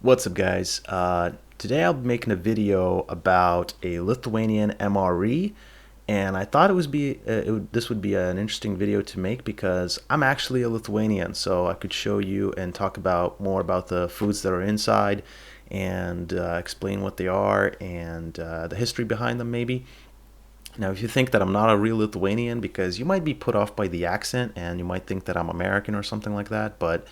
What's up, guys? Today I'll be making a video about a Lithuanian MRE, and I thought this would be an interesting video to make because I'm actually a Lithuanian, so I could show you and talk about more about the foods that are inside and explain what they are and the history behind them, maybe. Now, if you think that I'm not a real Lithuanian, because you might be put off by the accent and you might think that I'm American or something like that, but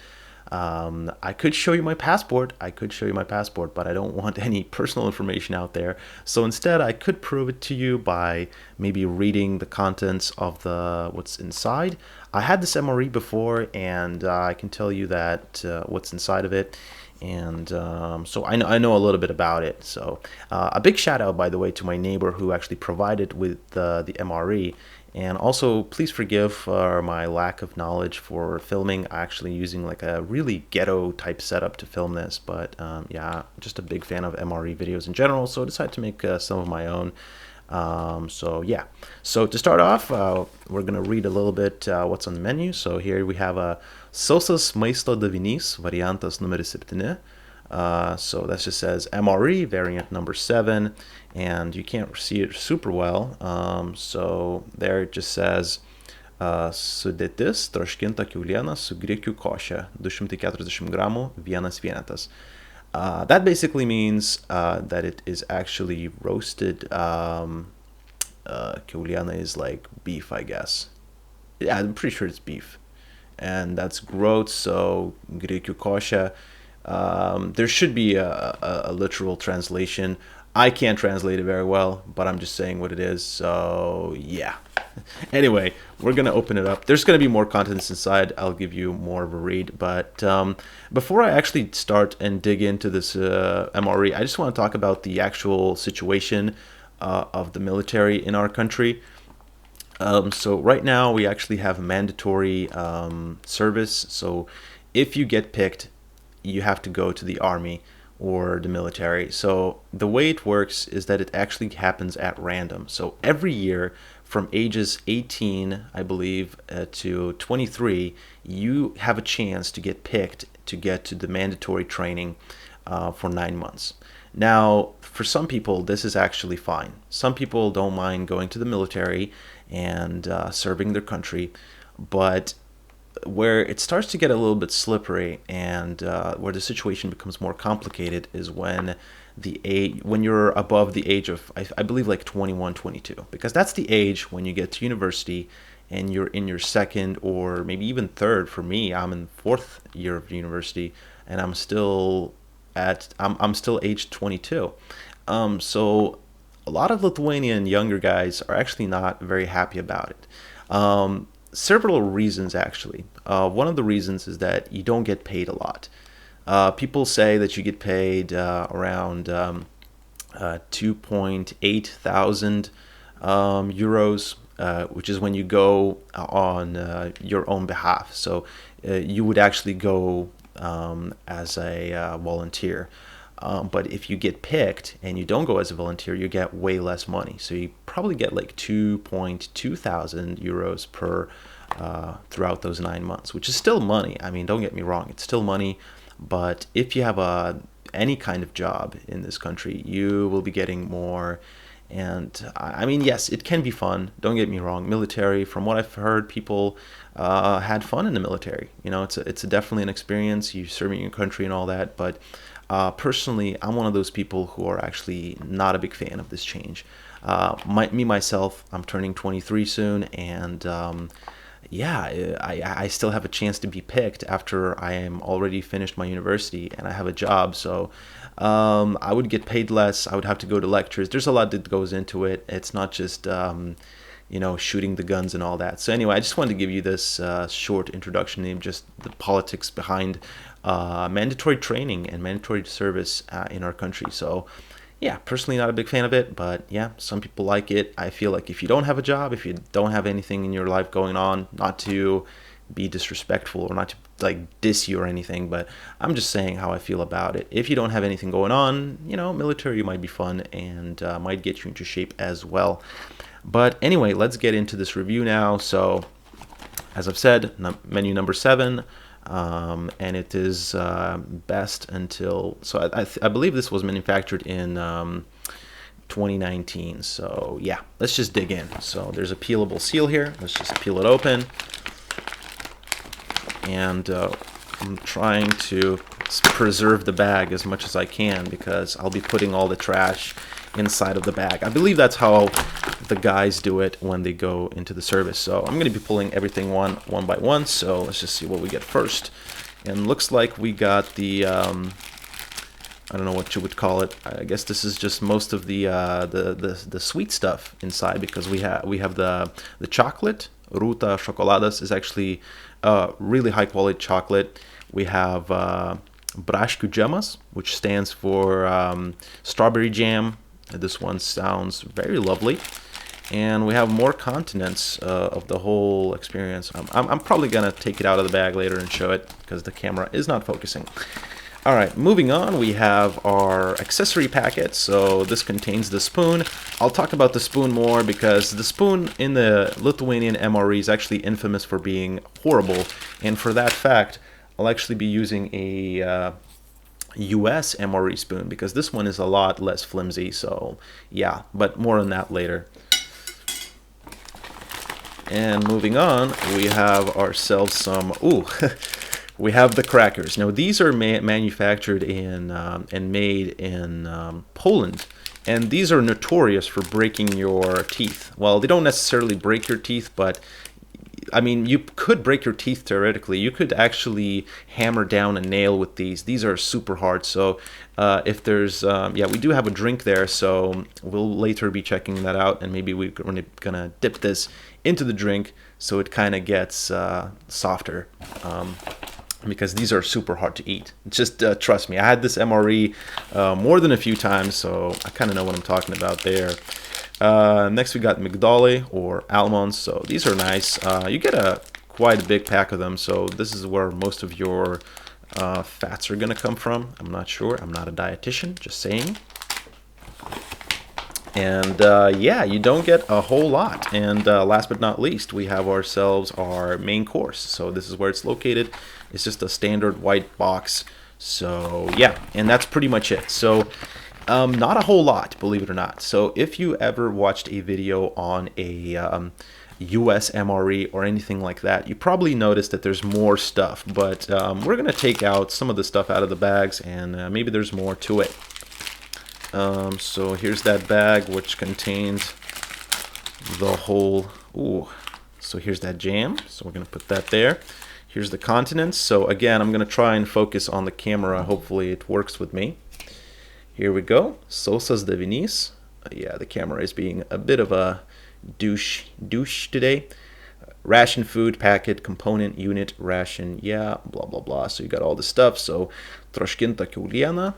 I could show you my passport. I could show you my passport, but I don't want any personal information out there. So instead, I could prove it to you by maybe reading the contents of the what's inside. I had this MRE before, and I can tell you that what's inside of it. And so I know a little bit about it. So a big shout out, by the way, to my neighbor who actually provided with the MRE. And also, please forgive for my lack of knowledge for filming. Actually using like a really ghetto type setup to film this. But yeah, just a big fan of MRE videos in general. So I decided to make some of my own. So yeah, so to start off, we're gonna read a little bit what's on the menu. So here we have a sausas maisto davinys variantas numeris 7. So that just says MRE variant number 7, and you can't see it super well. So there it just says sudėtis troškinta kiauliena su grikių koše 240 gramų vienas vienetas. That basically means that it is actually roasted. Kiauliana is like beef, I guess. Yeah, I'm pretty sure it's beef. And that's growth, so grikių koše. There should be a literal translation. I can't translate it very well, but I'm just saying what it is. So yeah. Anyway, we're gonna open it up. There's gonna be more contents inside. I'll give you more of a read. But before I actually start and dig into this MRE, I just want to talk about the actual situation of the military in our country. So right now we actually have mandatory service. So if you get picked, you have to go to the army or the military. So the way it works is that it actually happens at random. So every year from ages 18, I believe, to 23, you have a chance to get picked to get to the mandatory training for 9 months. Now, for some people, this is actually fine. Some people don't mind going to the military and serving their country, but where it starts to get a little bit slippery and where the situation becomes more complicated is when when you're above the age of, I believe, like 21, 22, because that's the age when you get to university and you're in your second or maybe even third. For me, I'm in fourth year of university and I'm still age 22. So a lot of Lithuanian younger guys are actually not very happy about it. Several reasons, actually. One of the reasons is that you don't get paid a lot. People say that you get paid around 2.8 thousand euros, which is when you go on your own behalf. So you would actually go as a volunteer. But if you get picked and you don't go as a volunteer, you get way less money. So you probably get like 2.2 thousand euros per throughout those 9 months, which is still money. I mean, don't get me wrong, it's still money. But if you have any kind of job in this country, you will be getting more. And I mean, yes, it can be fun. Don't get me wrong. Military, from what I've heard, people had fun in the military. You know, it's definitely an experience. You serving your country and all that. But personally, I'm one of those people who are actually not a big fan of this change. Myself, I'm turning 23 soon, and yeah, I still have a chance to be picked after I am already finished my university and I have a job. So I would get paid less. I would have to go to lectures. There's a lot that goes into it. It's not just shooting the guns and all that. So anyway, I just wanted to give you this short introduction and just the politics behind mandatory training and mandatory service in our country. So yeah, personally not a big fan of it, but yeah, some people like it. I feel like if you don't have a job, if you don't have anything in your life going on, not to be disrespectful or not to like diss you or anything, but I'm just saying how I feel about it. If you don't have anything going on, military might be fun and might get you into shape as well. But anyway, let's get into this review now. So as I've said, menu number 7, and it is best until, so I believe this was manufactured in 2019. So yeah, let's just dig in. So there's a peelable seal here. Let's just peel it open. And I'm trying to preserve the bag as much as I can because I'll be putting all the trash inside of the bag. I believe that's how the guys do it when they go into the service. So I'm going to be pulling everything one by one. So let's just see what we get first. And looks like we got the I don't know what you would call it. I guess this is just most of the sweet stuff inside, because we have the chocolate. Ruta Chocoladas is actually really high quality chocolate. We have Braškių gemas, which stands for strawberry jam. This one sounds very lovely. And we have more continents of the whole experience. I'm probably gonna take it out of the bag later and show it because the camera is not focusing. All right, moving on, we have our accessory packet. So this contains the spoon. I'll talk about the spoon more because the spoon in the Lithuanian MRE is actually infamous for being horrible. And for that fact, I'll actually be using a US MRE spoon because this one is a lot less flimsy. So yeah, but more on that later. And moving on, we have ourselves some, we have the crackers. Now these are manufactured in and made in Poland, and these are notorious for breaking your teeth. Well, they don't necessarily break your teeth, but I mean, you could break your teeth theoretically. You could actually hammer down a nail with these. These are super hard. So if there's, yeah, we do have a drink there, so we'll later be checking that out, and maybe we're gonna dip this into the drink so it kind of gets softer. Because these are super hard to eat. Just trust me, I had this MRE more than a few times, so I kind of know what I'm talking about there. Next we got migdali or almonds. So these are nice. You get quite a big pack of them, so this is where most of your fats are gonna come from. I'm not sure, I'm not a dietitian, just saying. And yeah, you don't get a whole lot. And last but not least, we have ourselves our main course. So this is where it's located. It's just a standard white box. So yeah, and that's pretty much it. So not a whole lot, believe it or not. So if you ever watched a video on a US MRE or anything like that, you probably noticed that there's more stuff. But we're going to take out some of the stuff out of the bags, and maybe there's more to it. So here's that bag which contains the whole, so here's that jam, so we're going to put that there. Here's the continents. So again, I'm going to try and focus on the camera. Hopefully it works with me. Here we go. Sausas devinys. Yeah, the camera is being a bit of a douche today. Ration food packet component unit ration. Yeah, blah blah blah. So you got all the stuff. So troškinta kiauliena.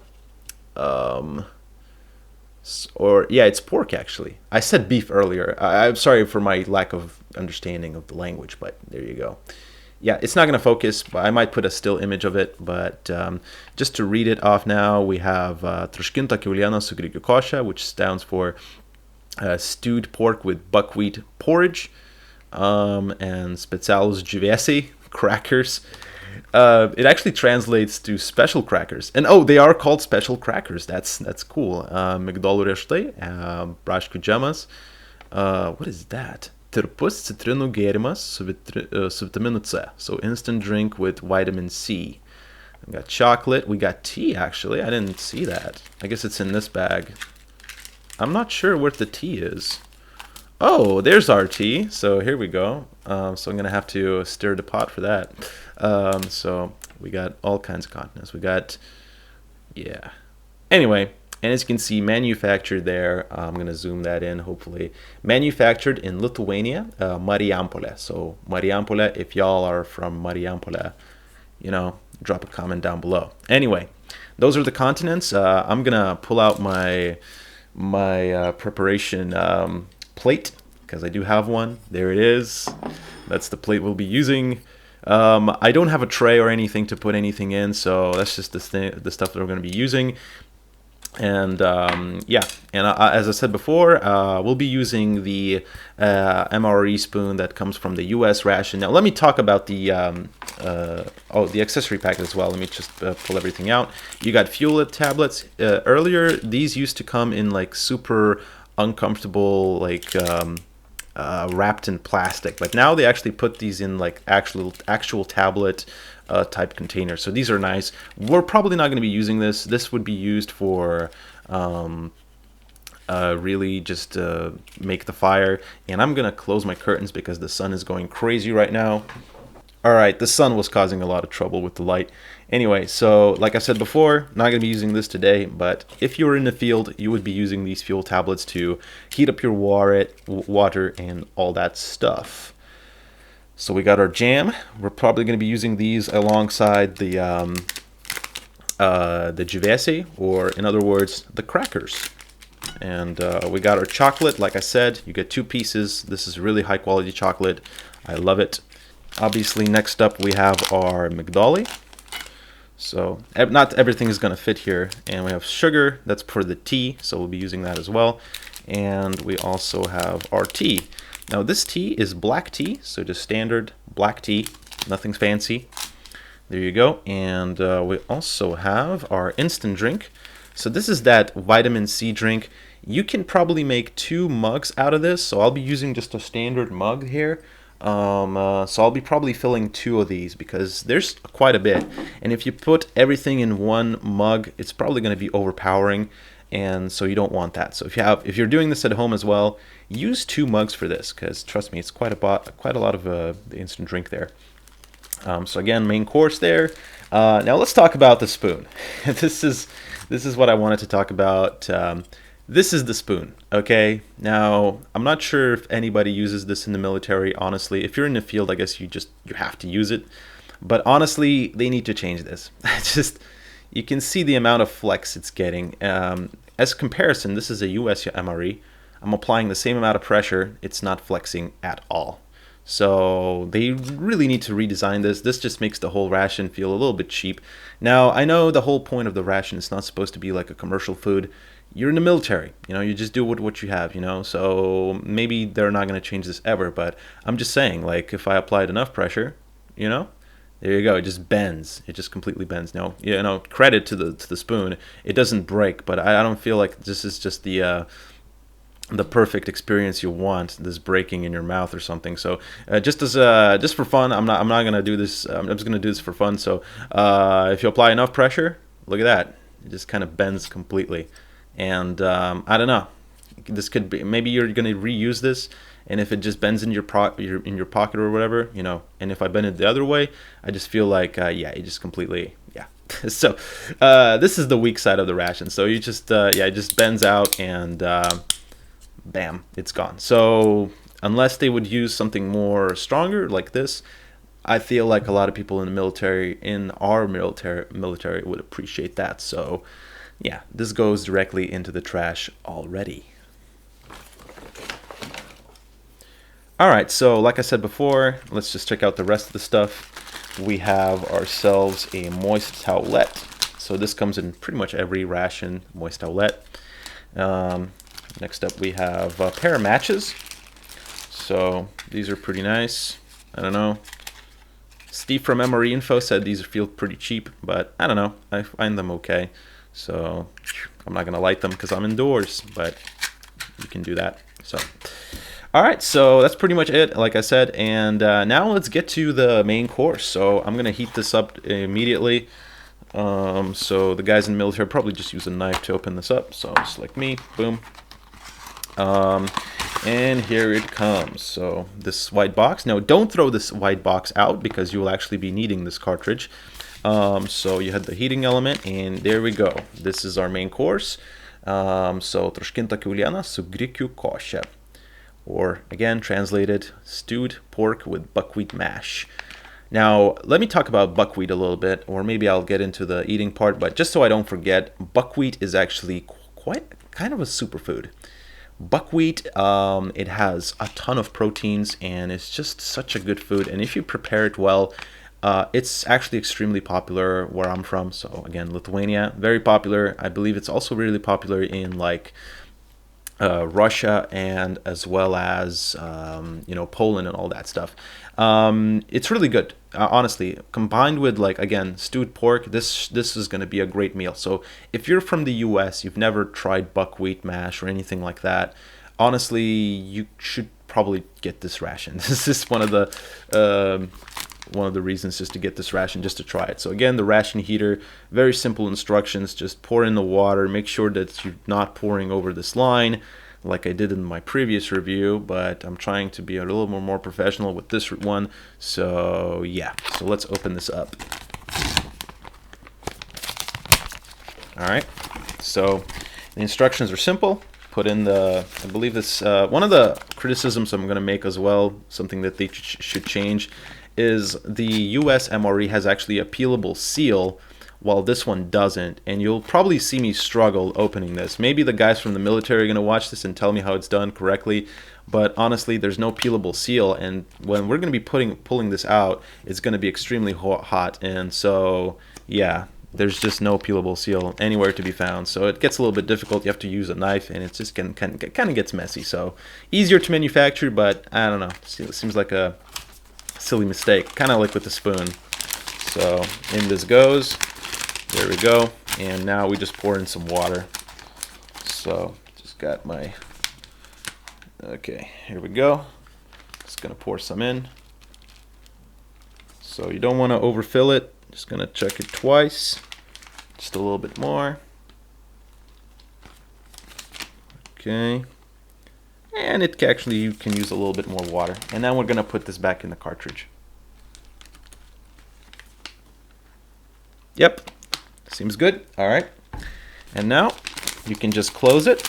Or yeah, it's pork actually. I said beef earlier. I'm sorry for my lack of understanding of the language, but there you go. Yeah, it's not going to focus, but I might put a still image of it. But just to read it off now, we have troškinta kiauliena su grikių koše, which stands for stewed pork with buckwheat porridge, and specialūs džiūvėsiai, crackers. It actually translates to special crackers, and they are called special crackers. That's cool. Migdolų riešutai, braškių gemas. What is that? Tirpus citrinų gėrimas su vitaminu C. So instant drink with vitamin C. We got chocolate. We got tea actually. I didn't see that. I guess it's in this bag. I'm not sure what the tea is. Oh, there's our tea. So here we go. So I'm gonna have to stir the pot for that. So we got all kinds of continents. We got, yeah. Anyway, and as you can see, manufactured there. I'm gonna zoom that in. Hopefully, manufactured in Lithuania, Marijampolė. So Marijampolė. If y'all are from Marijampolė, you know, drop a comment down below. Anyway, those are the continents. I'm gonna pull out my preparation plate, because I do have one. There it is. That's the plate we'll be using. I don't have a tray or anything to put anything in, so that's just the stuff that we're going to be using. And yeah, and as I said before, we'll be using the MRE spoon that comes from the US ration. Now let me talk about the the accessory packet as well. Let me just pull everything out. You got fuel tablets. Earlier these used to come in like super uncomfortable, like wrapped in plastic, but now they actually put these in like actual tablet type containers. So these are nice. We're probably not going to be using this. This would be used for really just make the fire. And I'm going to close my curtains because the sun is going crazy right now. All right, the sun was causing a lot of trouble with the light. Anyway, so like I said before, not going to be using this today, but if you were in the field, you would be using these fuel tablets to heat up your water and all that stuff. So we got our jam. We're probably going to be using these alongside the jivesi, or in other words, the crackers. And we got our chocolate. Like I said, you get 2 pieces. This is really high quality chocolate. I love it. Obviously, next up we have our migdali. So not everything is going to fit here. And we have sugar. That's for the tea, so we'll be using that as well. And we also have our tea. Now this tea is black tea, so just standard black tea, nothing fancy. There you go. And we also have our instant drink. So this is that vitamin C drink. You can probably make 2 mugs out of this, so I'll be using just a standard mug here. So I'll be probably filling 2 of these because there's quite a bit. And if you put everything in one mug, it's probably going to be overpowering. And so you don't want that. So if you're doing this at home as well, use 2 mugs for this, because trust me, it's quite a lot of the instant drink there. So again, main course there. Now let's talk about the spoon. This is what I wanted to talk about. This is the spoon. Okay. Now I'm not sure if anybody uses this in the military. Honestly, if you're in the field, I guess you have to use it. But honestly, they need to change this. You can see the amount of flex it's getting. As comparison, this is a US MRE. I'm applying the same amount of pressure. It's not flexing at all. So they really need to redesign this. This just makes the whole ration feel a little bit cheap. Now, I know the whole point of the ration is not supposed to be like a commercial food. You're in the military, you just do what you have, so maybe they're not going to change this ever, but I'm just saying, like, if I applied enough pressure, there you go. It just bends. It just completely bends. No, credit to the spoon. It doesn't break, but I don't feel like this is just the perfect experience you want. This breaking in your mouth or something. So just for fun, I'm not gonna do this. I'm just gonna do this for fun. So if you apply enough pressure, look at that. It just kind of bends completely. And I don't know. This could be, maybe you're gonna reuse this. And if it just bends in your pocket or whatever, and if I bend it the other way, I just feel like, yeah, it just completely, yeah. So this is the weak side of the ration. So you just, yeah, it just bends out and bam, it's gone. So unless they would use something more stronger like this, I feel like a lot of people in the military, in our military would appreciate that. So yeah, this goes directly into the trash already. Alright, so like I said before, let's just check out the rest of the stuff. We have ourselves a moist towelette. So this comes in pretty much every ration, moist towelette. Next up we have a pair of matches. So these are pretty nice. I don't know. Steve from MRE Info said these feel pretty cheap, but I don't know. I find them okay. So I'm not going to light them because I'm indoors, but you can do that. So all right, so that's pretty much it, like I said, and now let's get to the main course. So I'm gonna heat this up immediately. So the guys in the military probably just use a knife to open this up. So just like me, boom. And here it comes. So this white box. Now don't throw this white box out because you will actually be needing this cartridge. So you had the heating element, and there we go. This is our main course. So troškinta kiauliena su grikių koše. Or, again, translated, stewed pork with buckwheat mash. Now, let me talk about buckwheat a little bit, or maybe I'll get into the eating part, but just so I don't forget, buckwheat is actually kind of a superfood. Buckwheat, it has a ton of proteins, and it's just such a good food, and if you prepare it well, It's actually extremely popular where I'm from. So again, Lithuania, very popular. I believe it's also really popular in like Russia and as well as Poland and all that stuff. It's really good, honestly. Combined with like again stewed pork, this is going to be a great meal. So if you're from the U.S., you've never tried buckwheat mash or anything like that, honestly, you should probably get this ration. This is one of the reasons just to get this ration, just to try it. So again, the ration heater, very simple instructions. Just pour in the water. Make sure that you're not pouring over this line like I did in my previous review, but I'm trying to be a little more professional with this one. So yeah, so let's open this up. All right, so the instructions are simple. Put in the, I believe this, one of the criticisms I'm going to make as well, something that they should change, is the US MRE has actually a peelable seal while this one doesn't, and you'll probably see me struggle opening this. Maybe the guys from the military are going to watch this and tell me how it's done correctly, but honestly there's no peelable seal, and when we're going to be pulling this out, it's going to be extremely hot, and so yeah, there's just no peelable seal anywhere to be found. So it gets a little bit difficult. You have to use a knife, and it just kind of gets messy. So easier to manufacture, but I don't know. It seems like a silly mistake, kind of like with the spoon. So in this goes. There we go. And now we just pour in some water. So just got my, okay, here we go. Just gonna pour some in. So you don't want to overfill it. Just gonna check it twice, just a little bit more. Okay, and it actually, you can use a little bit more water. And now we're gonna put this back in the cartridge. Yep, seems good. All right, and now you can just close it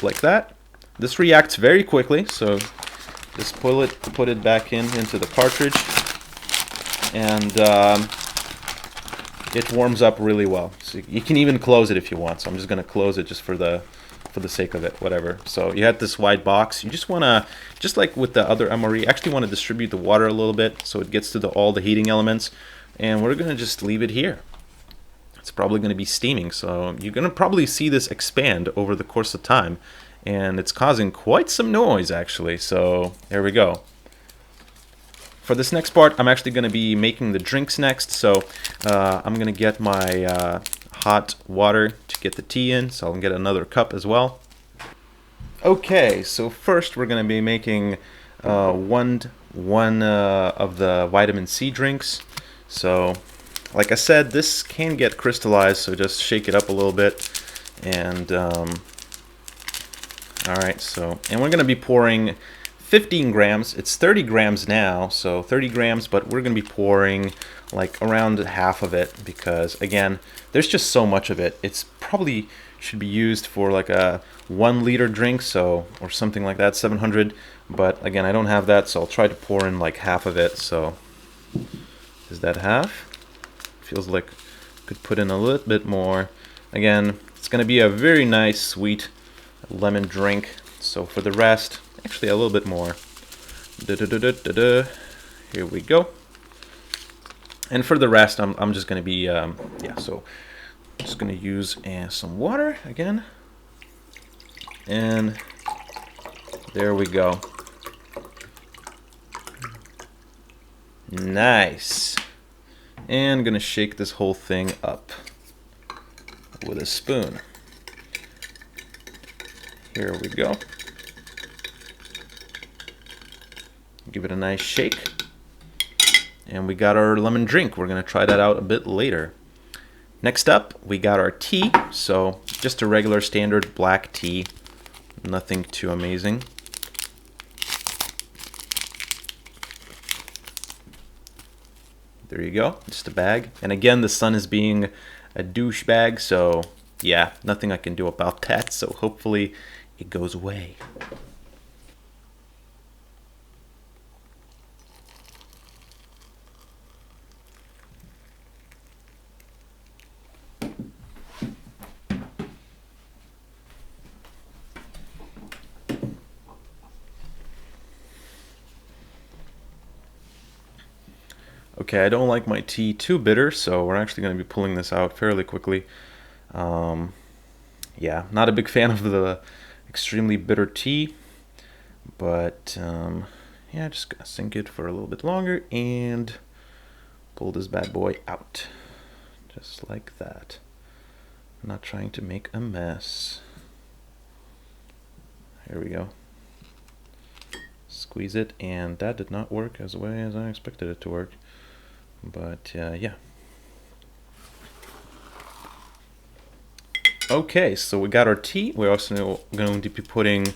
like that. This reacts very quickly, so just put it back into the cartridge, and it warms up really well. So you can even close it if you want. So I'm just going to close it just for the sake of it, whatever. So you have this wide box. You just want to, just like with the other MRE, actually want to distribute the water a little bit so it gets to all the heating elements. And we're going to just leave it here. It's probably going to be steaming, so you're going to probably see this expand over the course of time. And it's causing quite some noise, actually. So there we go. For this next part, I'm actually going to be making the drinks next. So I'm going to get my hot water to get the tea in. So I'll get another cup as well. Okay, so first we're going to be making one of the vitamin C drinks. So like I said, this can get crystallized, so just shake it up a little bit. And all right, so, and we're going to be pouring 15 grams. It's 30 grams now, so 30 grams, but we're going to be pouring like around half of it because, again, there's just so much of it. It's probably should be used for like a 1 liter drink, so, or something like that, 700. But again, I don't have that, so I'll try to pour in like half of it. So is that half? Feels like I could put in a little bit more. Again, it's going to be a very nice, sweet lemon drink. So for the rest, actually a little bit more. Here we go. And for the rest, I'm just going to be, yeah, so I'm just going to use some water again. And there we go. Nice. And I'm going to shake this whole thing up with a spoon. Here we go. Give it a nice shake. And we got our lemon drink. We're going to try that out a bit later. Next up, we got our tea. So just a regular standard black tea. Nothing too amazing. There you go, just a bag. And again, the sun is being a douchebag, so yeah, nothing I can do about that. So hopefully it goes away. Okay, I don't like my tea too bitter, so we're actually going to be pulling this out fairly quickly. Um, yeah, not a big fan of the extremely bitter tea, but yeah, just gonna sink it for a little bit longer and pull this bad boy out, just like that. I'm not trying to make a mess. Here we go. Squeeze it, and that did not work as well as I expected it to work, but yeah. Okay, so we got our tea. We're also going to be putting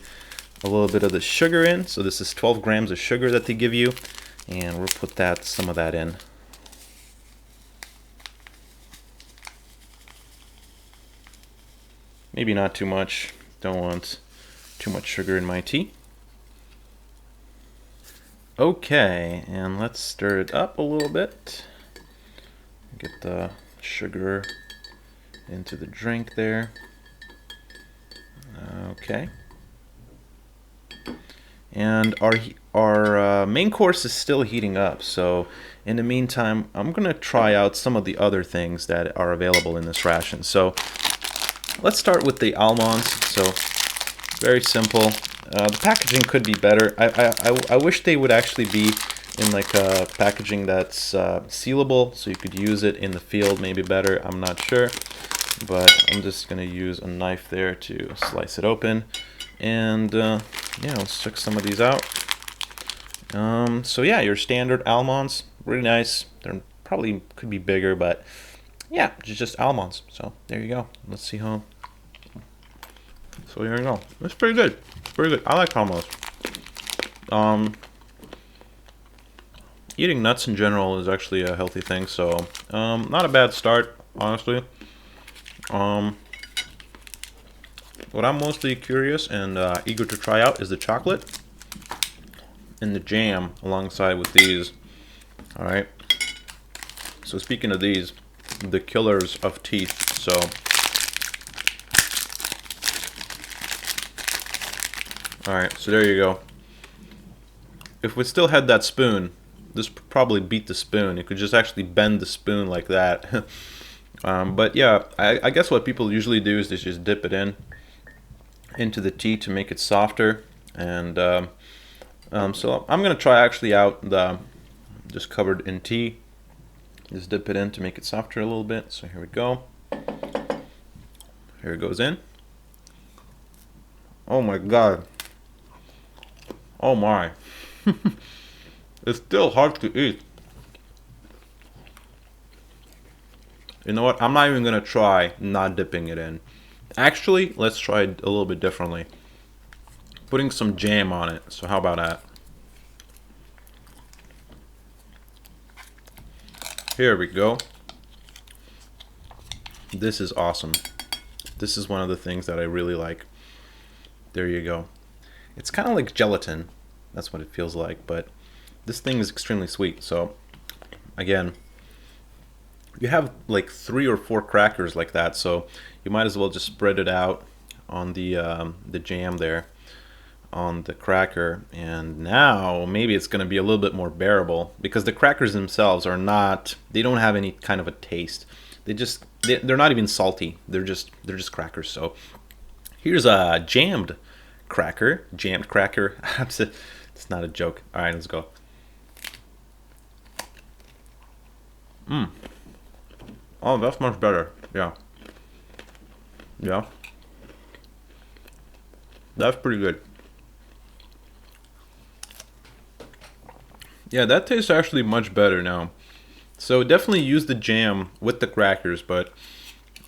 a little bit of the sugar in. So this is 12 grams of sugar that they give you, and we'll put some of that in. Maybe not too much. Don't want too much sugar in my tea. Okay, and let's stir it up a little bit. Get the sugar into the drink there. Okay. And our main course is still heating up, so in the meantime, I'm gonna try out some of the other things that are available in this ration. So let's start with the almonds. So very simple. The packaging could be better. I wish they would actually be in like a packaging that's sealable, so you could use it in the field maybe better. I'm not sure, but I'm just gonna use a knife there to slice it open. And yeah, let's check some of these out. So yeah, your standard almonds, really nice. They're probably could be bigger, but yeah, just almonds. So there you go. Let's see how. So here you go. It's pretty good. It's pretty good. I like almonds. Eating nuts in general is actually a healthy thing, so not a bad start, honestly. What I'm mostly curious and eager to try out is the chocolate and the jam alongside with these. All right. So speaking of these, the killers of teeth. So all right, so there you go. If we still had that spoon, this probably beat the spoon. You could just actually bend the spoon like that. But yeah, I guess what people usually do is they just dip it into the tea to make it softer. And so I'm gonna try actually out the just covered in tea. Just dip it in to make it softer a little bit. So here we go. Here it goes in. Oh my god. Oh my. It's still hard to eat. You know what? I'm not even gonna try not dipping it in. Actually, let's try it a little bit differently. Putting some jam on it. So how about that? Here we go. This is awesome. This is one of the things that I really like. There you go. It's kind of like gelatin. That's what it feels like, but this thing is extremely sweet. So again, you have like 3 or 4 crackers like that, so you might as well just spread it out on the jam there on the cracker, and now maybe it's going to be a little bit more bearable because the crackers themselves are not, they don't have any kind of a taste. They're not even salty. They're just crackers. So here's a jammed cracker. It's not a joke. All right, let's go. Oh, that's much better. Yeah. Yeah. That's pretty good. Yeah, that tastes actually much better now. So definitely use the jam with the crackers, but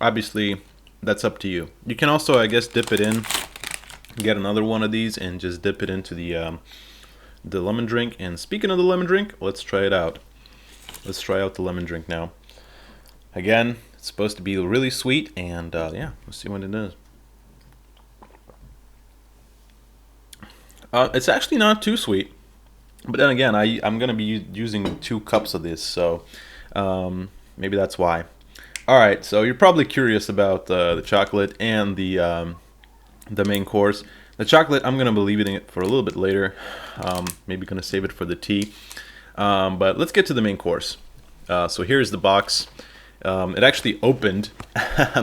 obviously that's up to you. You can also, I guess, dip it in, get another one of these, and just dip it into the lemon drink. And speaking of the lemon drink, let's try it out. Let's try out the lemon drink now. Again, it's supposed to be really sweet, and yeah, let's see what it is. It's actually not too sweet, but then again, I'm gonna be using 2 cups of this, so maybe that's why. All right, so you're probably curious about the chocolate and the main course. The chocolate, I'm gonna be leaving it for a little bit later. Maybe gonna save it for the tea. But let's get to the main course. So here's the box. It actually opened,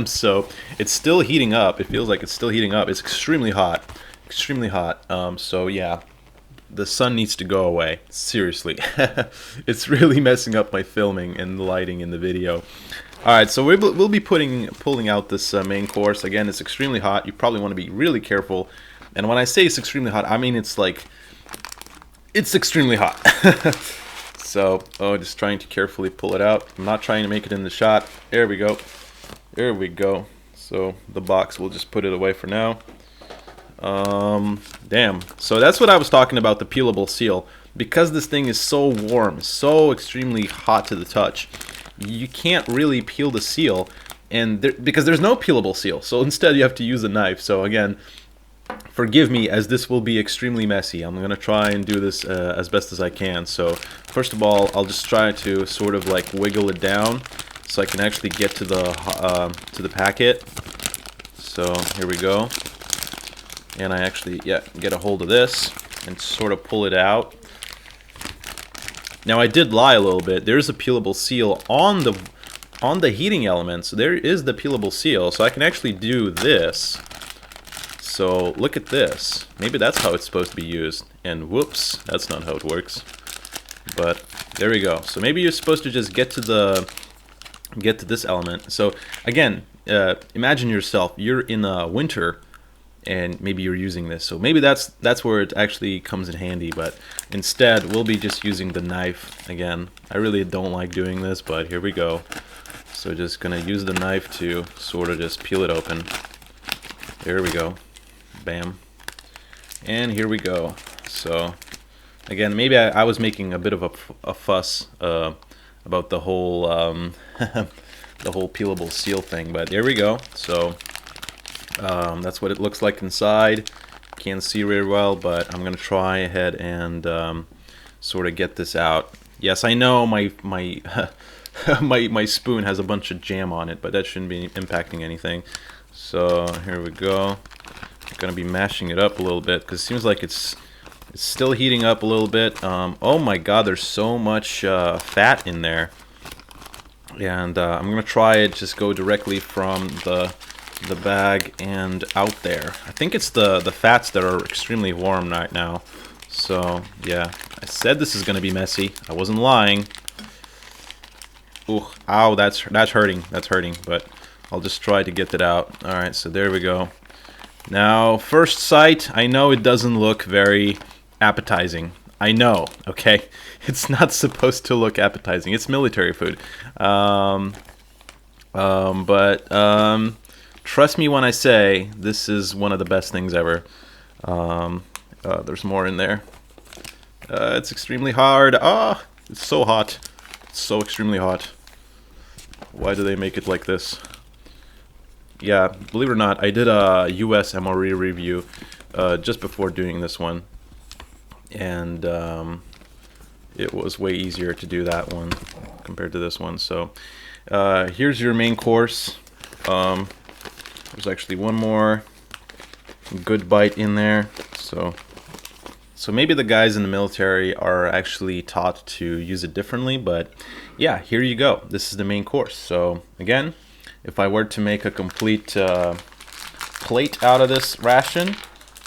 so it's still heating up. It feels like it's still heating up. It's extremely hot, extremely hot. So yeah, the sun needs to go away. Seriously, it's really messing up my filming and the lighting in the video. All right, so we'll be pulling out this main course. Again, it's extremely hot. You probably want to be really careful. And when I say it's extremely hot, I mean it's like it's extremely hot. So, just trying to carefully pull it out. I'm not trying to make it in the shot. There we go. There we go. So the box, we'll just put it away for now. Damn. So that's what I was talking about, the peelable seal. Because this thing is so warm, so extremely hot to the touch, you can't really peel the seal, and because there's no peelable seal. So instead you have to use a knife. So again, forgive me as this will be extremely messy. I'm gonna try and do this as best as I can. So first of all, I'll just try to sort of like wiggle it down so I can actually get to the packet. So here we go, and I actually get a hold of this and sort of pull it out. Now I did lie a little bit. There's a peelable seal on the heating element. So there is the peelable seal. So I can actually do this. So look at this. Maybe that's how it's supposed to be used. And whoops, that's not how it works. But there we go. So maybe you're supposed to just get to this element. So again, imagine yourself, you're in winter and maybe you're using this. So maybe that's where it actually comes in handy, but instead we'll be just using the knife again. I really don't like doing this, but here we go. So just gonna use the knife to sort of just peel it open. There we go. Bam. And here we go. So again, maybe I was making a bit of a fuss about the whole the whole peelable seal thing, but there we go. So that's what it looks like inside. Can't see very well, but I'm gonna try ahead and sort of get this out. Yes, I know my my spoon has a bunch of jam on it, but that shouldn't be impacting anything. So here we go. I'm gonna be mashing it up a little bit because it seems like it's still heating up a little bit. Oh my God, there's so much fat in there, and I'm gonna try it. Just go directly from the bag and out there. I think it's the fats that are extremely warm right now. So yeah, I said this is gonna be messy. I wasn't lying. Ooh, ow, that's hurting. That's hurting, but I'll just try to get that out. All right, so there we go. Now, first sight, I know it doesn't look very appetizing. I know, okay? It's not supposed to look appetizing. It's military food. Trust me when I say this is one of the best things ever. There's more in there. It's extremely hard. Ah, it's so hot. It's so extremely hot. Why do they make it like this? Yeah, believe it or not, I did a US MRE review just before doing this one, and it was way easier to do that one compared to this one. So here's your main course. There's actually one more good bite in there. So maybe the guys in the military are actually taught to use it differently, but yeah, here you go. This is the main course. So again, if I were to make a complete plate out of this ration,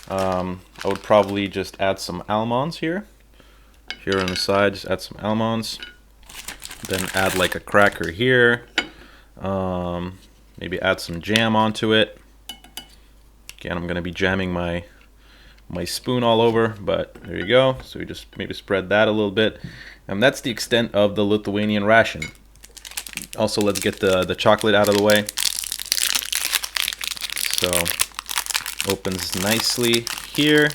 I would probably just add some almonds here. Here on the side, just add some almonds. Then add like a cracker here. Maybe add some jam onto it. Again, I'm going to be jamming my spoon all over, but there you go. So we just maybe spread that a little bit. And that's the extent of the Lithuanian ration. Also, let's get the chocolate out of the way. So, opens nicely here,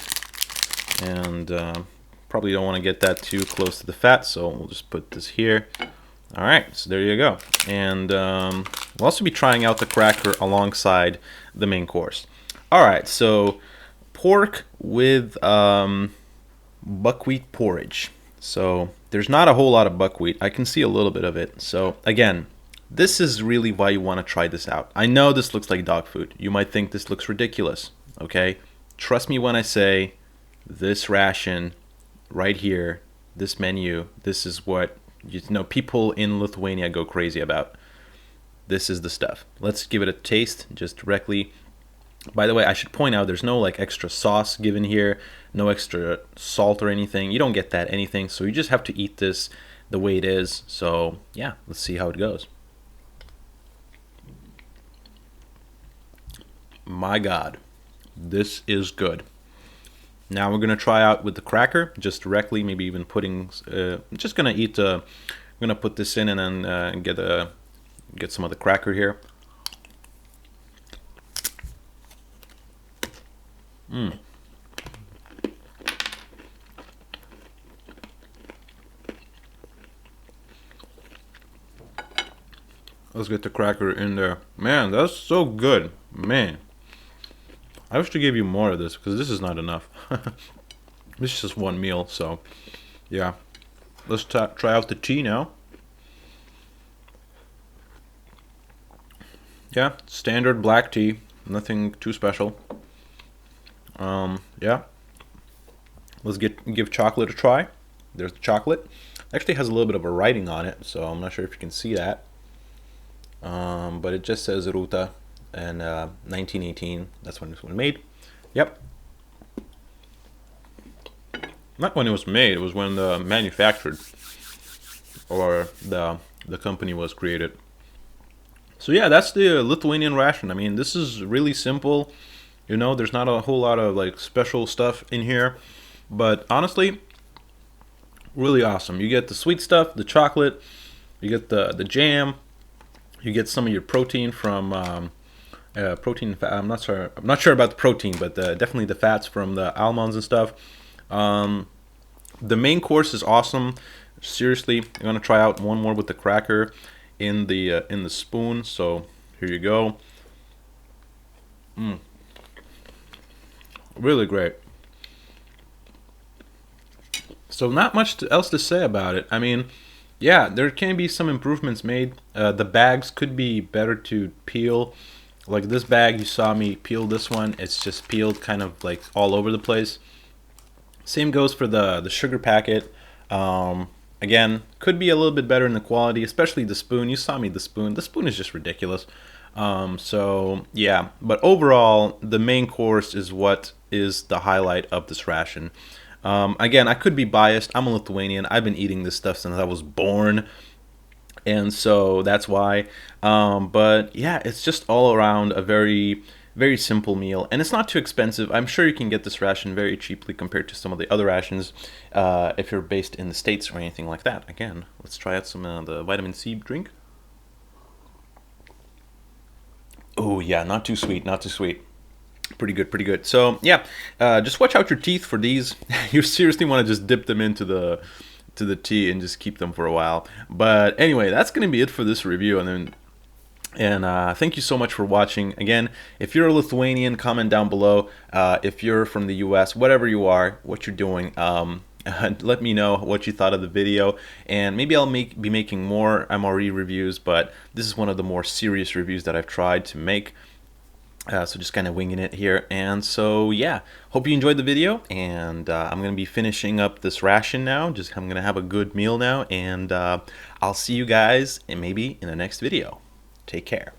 and probably don't want to get that too close to the fat, so we'll just put this here. All right, so there you go. And we'll also be trying out the cracker alongside the main course. All right, so pork with buckwheat porridge. So there's not a whole lot of buckwheat. I can see a little bit of it. So again, this is really why you want to try this out. I know this looks like dog food. You might think this looks ridiculous, okay? Trust me when I say this ration right here, this menu, this is what you know people in Lithuania go crazy about. This is the stuff. Let's give it a taste just directly. By the way, I should point out there's no like extra sauce given here, no extra salt or anything. You don't get that anything, so you just have to eat this the way it is. So yeah, let's see how it goes. My God, this is good. Now we're gonna try out with the cracker just directly, maybe even putting. Just gonna eat. I'm gonna put this in and then get some of the cracker here. Let's get the cracker in there. Man, that's so good. Man, I wish to give you more of this because this is not enough. This is just one meal, so yeah. Let's try out the tea now. Yeah, standard black tea. Nothing too special. Yeah. Let's give chocolate a try. There's the chocolate. Actually has a little bit of a writing on it, so I'm not sure if you can see that. But it just says Ruta and 1918. That's when this was made. Yep. Not when it was made. It was when manufactured, or the company was created. So yeah, that's the Lithuanian ration. I mean, this is really simple. You know, there's not a whole lot of like special stuff in here, but honestly, really awesome. You get the sweet stuff, the chocolate, you get the jam, you get some of your protein from protein. I'm not sure about the protein, but definitely the fats from the almonds and stuff. The main course is awesome. Seriously, I'm gonna try out one more with the cracker in the spoon. So here you go. Really great. So not much else to say about it. I mean, yeah, there can be some improvements made. The bags could be better to peel. Like this bag, you saw me peel this one. It's just peeled kind of like all over the place. Same goes for the sugar packet. Again, could be a little bit better in the quality, especially the spoon. You saw me the spoon. The spoon is just ridiculous. So yeah, but overall, the main course is what is the highlight of this ration. Again, I could be biased. I'm a Lithuanian. I've been eating this stuff since I was born, and so that's why. But yeah, it's just all around a very, very simple meal, and it's not too expensive. I'm sure you can get this ration very cheaply compared to some of the other rations if you're based in the States or anything like that. Again, let's try out some of the vitamin C drink. Oh yeah, not too sweet, not too sweet. Pretty good, pretty good. So yeah, just watch out your teeth for these. You seriously want to just dip them into the tea and just keep them for a while. But anyway, that's gonna be it for this review. And thank you so much for watching. Again, if you're a Lithuanian, comment down below. If you're from the US, whatever you are, what you're doing, let me know what you thought of the video, and maybe I'll be making more MRE reviews, but this is one of the more serious reviews that I've tried to make. So just kind of winging it here. And so yeah, hope you enjoyed the video, and I'm gonna be finishing up this ration now. I'm gonna have a good meal now, and I'll see you guys maybe in the next video. Take care.